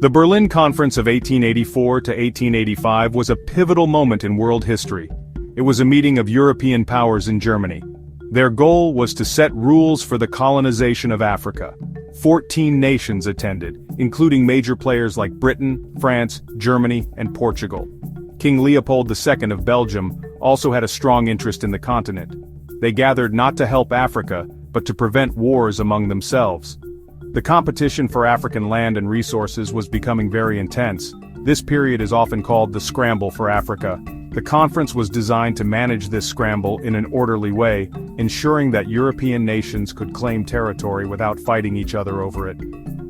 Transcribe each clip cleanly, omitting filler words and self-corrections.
The Berlin Conference of 1884 to 1885 was a pivotal moment in world history. It was a meeting of European powers in Germany. Their goal was to set rules for the colonization of Africa. 14 nations attended, including major players like Britain, France, Germany, and Portugal. King Leopold II of Belgium also had a strong interest in the continent. They gathered not to help Africa, but to prevent wars among themselves. The competition for African land and resources was becoming very intense. This period is often called the Scramble for Africa. The conference was designed to manage this scramble in an orderly way, ensuring that European nations could claim territory without fighting each other over it.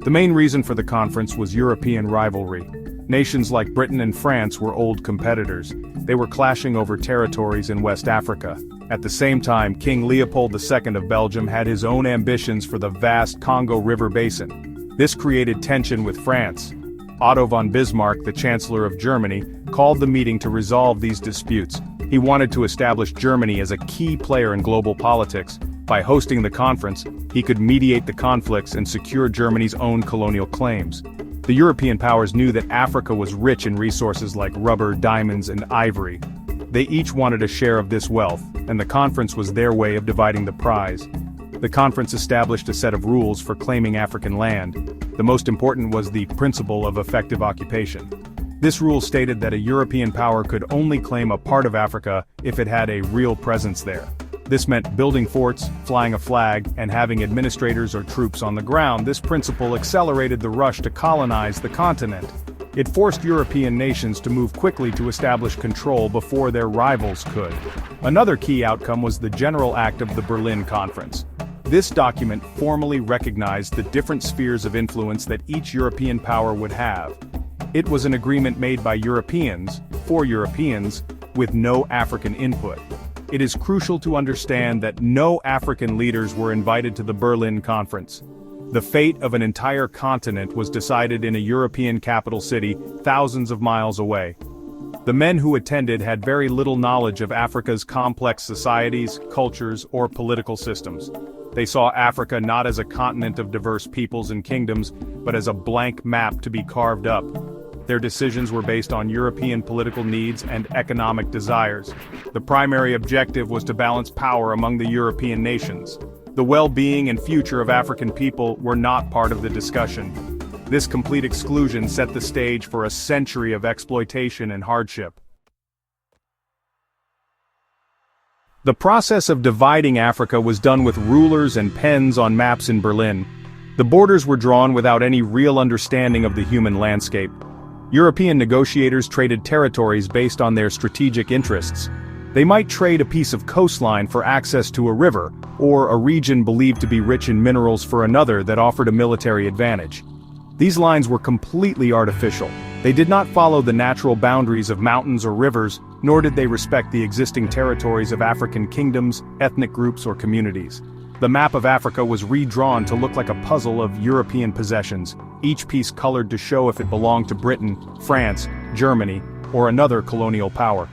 The main reason for the conference was European rivalry. Nations like Britain and France were old competitors. They were clashing over territories in West Africa. At the same time, King Leopold II of Belgium had his own ambitions for the vast Congo River basin. This created tension with France. Otto von Bismarck, the Chancellor of Germany, called the meeting to resolve these disputes. He wanted to establish Germany as a key player in global politics. By hosting the conference, he could mediate the conflicts and secure Germany's own colonial claims. The European powers knew that Africa was rich in resources like rubber, diamonds, and ivory. They each wanted a share of this wealth, and the conference was their way of dividing the prize. The conference established a set of rules for claiming African land. The most important was the principle of effective occupation. This rule stated that a European power could only claim a part of Africa if it had a real presence there. This meant building forts, flying a flag, and having administrators or troops on the ground. This principle accelerated the rush to colonize the continent. It forced European nations to move quickly to establish control before their rivals could. Another key outcome was the General Act of the Berlin Conference. This document formally recognized the different spheres of influence that each European power would have. It was an agreement made by Europeans, for Europeans, with no African input. It is crucial to understand that no African leaders were invited to the Berlin Conference. The fate of an entire continent was decided in a European capital city, thousands of miles away. The men who attended had very little knowledge of Africa's complex societies, cultures, or political systems. They saw Africa not as a continent of diverse peoples and kingdoms, but as a blank map to be carved up. Their decisions were based on European political needs and economic desires. The primary objective was to balance power among the European nations. The well-being and future of African people were not part of the discussion. This complete exclusion set the stage for a century of exploitation and hardship. The process of dividing Africa was done with rulers and pens on maps in Berlin. The borders were drawn without any real understanding of the human landscape. European negotiators traded territories based on their strategic interests. They might trade a piece of coastline for access to a river, or a region believed to be rich in minerals for another that offered a military advantage. These lines were completely artificial. They did not follow the natural boundaries of mountains or rivers, nor did they respect the existing territories of African kingdoms, ethnic groups, or communities. The map of Africa was redrawn to look like a puzzle of European possessions, each piece colored to show if it belonged to Britain, France, Germany, or another colonial power.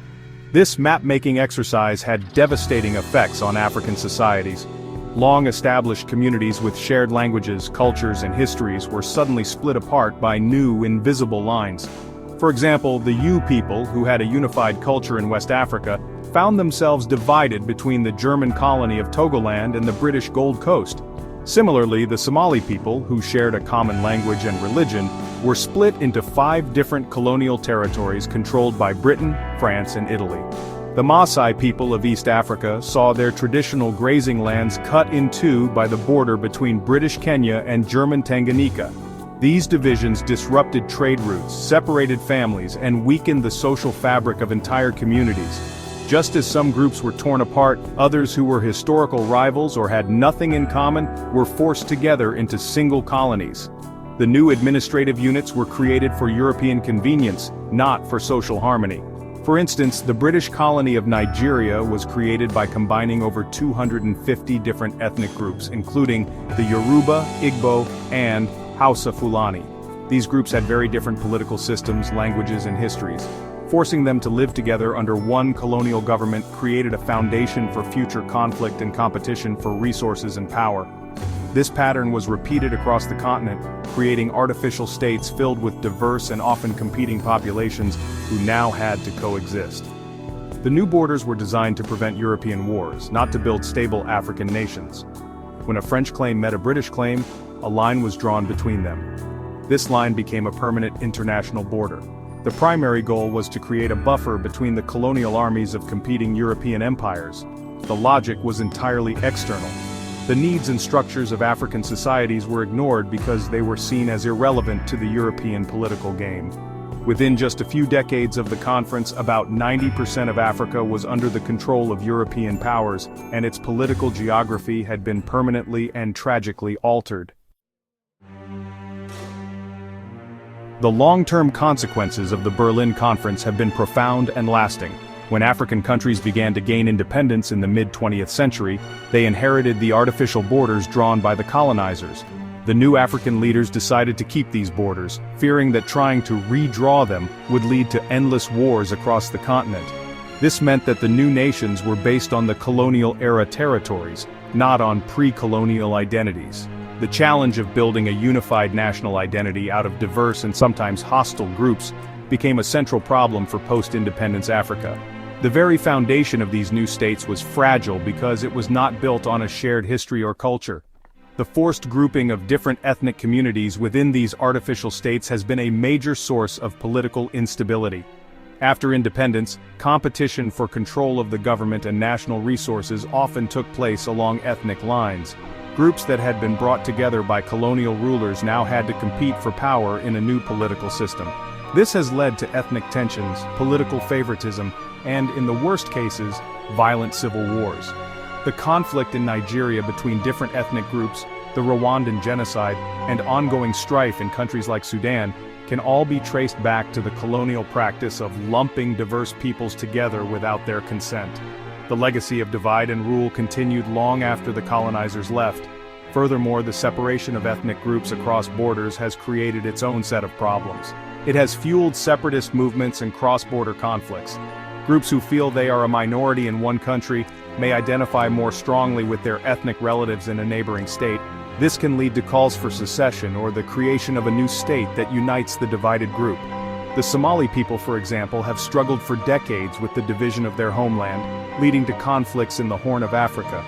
This map-making exercise had devastating effects on African societies. Long-established communities with shared languages, cultures, and histories were suddenly split apart by new, invisible lines. For example, the Yu people, who had a unified culture in West Africa, found themselves divided between the German colony of Togoland and the British Gold Coast. Similarly, the Somali people, who shared a common language and religion, were split into 5 different colonial territories controlled by Britain, France, and Italy. The Maasai people of East Africa saw their traditional grazing lands cut in two by the border between British Kenya and German Tanganyika. These divisions disrupted trade routes, separated families, and weakened the social fabric of entire communities. Just as some groups were torn apart, others who were historical rivals or had nothing in common were forced together into single colonies. The new administrative units were created for European convenience, not for social harmony. For instance, the British colony of Nigeria was created by combining over 250 different ethnic groups, including the Yoruba, Igbo, and Hausa Fulani. These groups had very different political systems, languages, and histories. Forcing them to live together under one colonial government created a foundation for future conflict and competition for resources and power. This pattern was repeated across the continent, creating artificial states filled with diverse and often competing populations who now had to coexist. The new borders were designed to prevent European wars, not to build stable African nations. When a French claim met a British claim, a line was drawn between them. This line became a permanent international border. The primary goal was to create a buffer between the colonial armies of competing European empires. The logic was entirely external. The needs and structures of African societies were ignored because they were seen as irrelevant to the European political game. Within just a few decades of the conference, about 90% of Africa was under the control of European powers, and its political geography had been permanently and tragically altered. The long-term consequences of the Berlin Conference have been profound and lasting. When African countries began to gain independence in the mid-20th century, they inherited the artificial borders drawn by the colonizers. The new African leaders decided to keep these borders, fearing that trying to redraw them would lead to endless wars across the continent. This meant that the new nations were based on the colonial-era territories, not on pre-colonial identities. The challenge of building a unified national identity out of diverse and sometimes hostile groups became a central problem for post-independence Africa. The very foundation of these new states was fragile because it was not built on a shared history or culture. The forced grouping of different ethnic communities within these artificial states has been a major source of political instability. After independence, competition for control of the government and national resources often took place along ethnic lines. Groups that had been brought together by colonial rulers now had to compete for power in a new political system. This has led to ethnic tensions, political favoritism, and, in the worst cases, violent civil wars. The conflict in Nigeria between different ethnic groups, the Rwandan genocide, and ongoing strife in countries like Sudan can all be traced back to the colonial practice of lumping diverse peoples together without their consent. The legacy of divide and rule continued long after the colonizers left. Furthermore, the separation of ethnic groups across borders has created its own set of problems. It has fueled separatist movements and cross-border conflicts. Groups who feel they are a minority in one country may identify more strongly with their ethnic relatives in a neighboring state. This can lead to calls for secession or the creation of a new state that unites the divided group. The Somali people, for example, have struggled for decades with the division of their homeland, leading to conflicts in the Horn of Africa.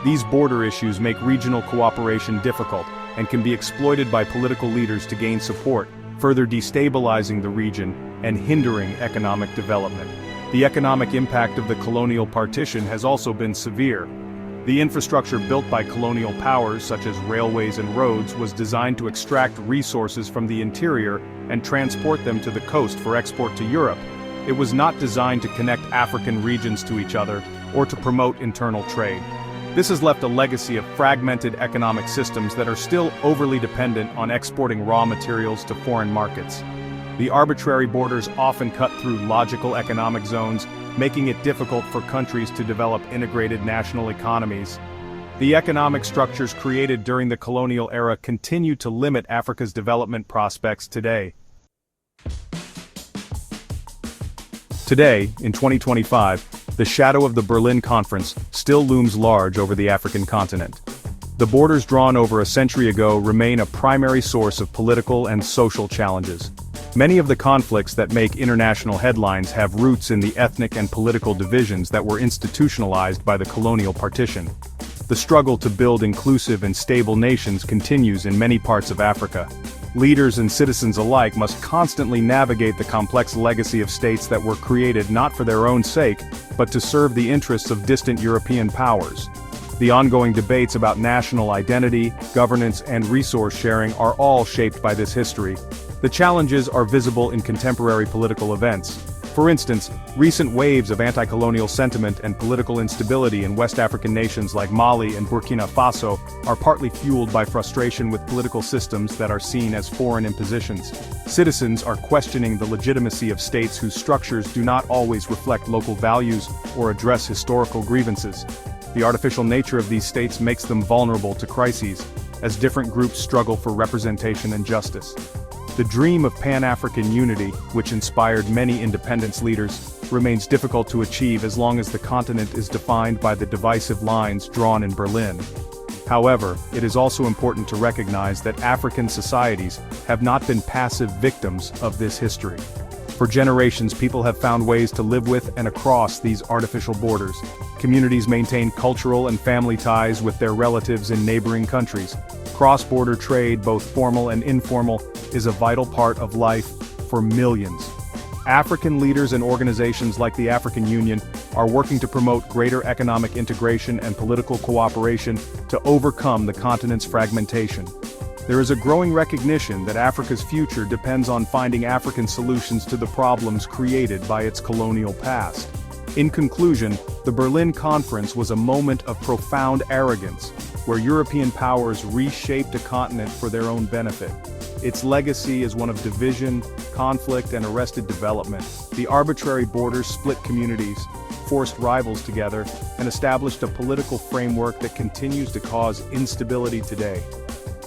These border issues make regional cooperation difficult and can be exploited by political leaders to gain support, further destabilizing the region and hindering economic development. The economic impact of the colonial partition has also been severe. The infrastructure built by colonial powers, such as railways and roads, was designed to extract resources from the interior and transport them to the coast for export to Europe. It was not designed to connect African regions to each other or to promote internal trade. This has left a legacy of fragmented economic systems that are still overly dependent on exporting raw materials to foreign markets. The arbitrary borders often cut through logical economic zones, making it difficult for countries to develop integrated national economies. The economic structures created during the colonial era continue to limit Africa's development prospects today. Today, in 2025, the shadow of the Berlin Conference still looms large over the African continent. The borders drawn over a century ago remain a primary source of political and social challenges. Many of the conflicts that make international headlines have roots in the ethnic and political divisions that were institutionalized by the colonial partition. The struggle to build inclusive and stable nations continues in many parts of Africa. Leaders and citizens alike must constantly navigate the complex legacy of states that were created not for their own sake, but to serve the interests of distant European powers. The ongoing debates about national identity, governance, and resource sharing are all shaped by this history. The challenges are visible in contemporary political events. For instance, recent waves of anti-colonial sentiment and political instability in West African nations like Mali and Burkina Faso are partly fueled by frustration with political systems that are seen as foreign impositions. Citizens are questioning the legitimacy of states whose structures do not always reflect local values or address historical grievances. The artificial nature of these states makes them vulnerable to crises, as different groups struggle for representation and justice. The dream of Pan-African unity, which inspired many independence leaders, remains difficult to achieve as long as the continent is defined by the divisive lines drawn in Berlin. However, it is also important to recognize that African societies have not been passive victims of this history. For generations, people have found ways to live with and across these artificial borders. Communities maintain cultural and family ties with their relatives in neighboring countries. Cross-border trade, both formal and informal, is a vital part of life for millions. African leaders and organizations like the African Union are working to promote greater economic integration and political cooperation to overcome the continent's fragmentation. There is a growing recognition that Africa's future depends on finding African solutions to the problems created by its colonial past. In conclusion, the Berlin Conference was a moment of profound arrogance, where European powers reshaped a continent for their own benefit. Its legacy is one of division, conflict, and arrested development. The arbitrary borders split communities, forced rivals together, and established a political framework that continues to cause instability today.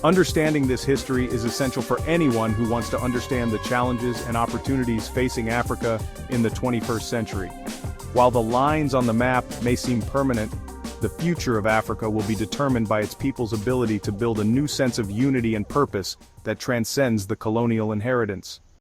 Understanding this history is essential for anyone who wants to understand the challenges and opportunities facing Africa in the 21st century. While the lines on the map may seem permanent, the future of Africa will be determined by its people's ability to build a new sense of unity and purpose that transcends the colonial inheritance.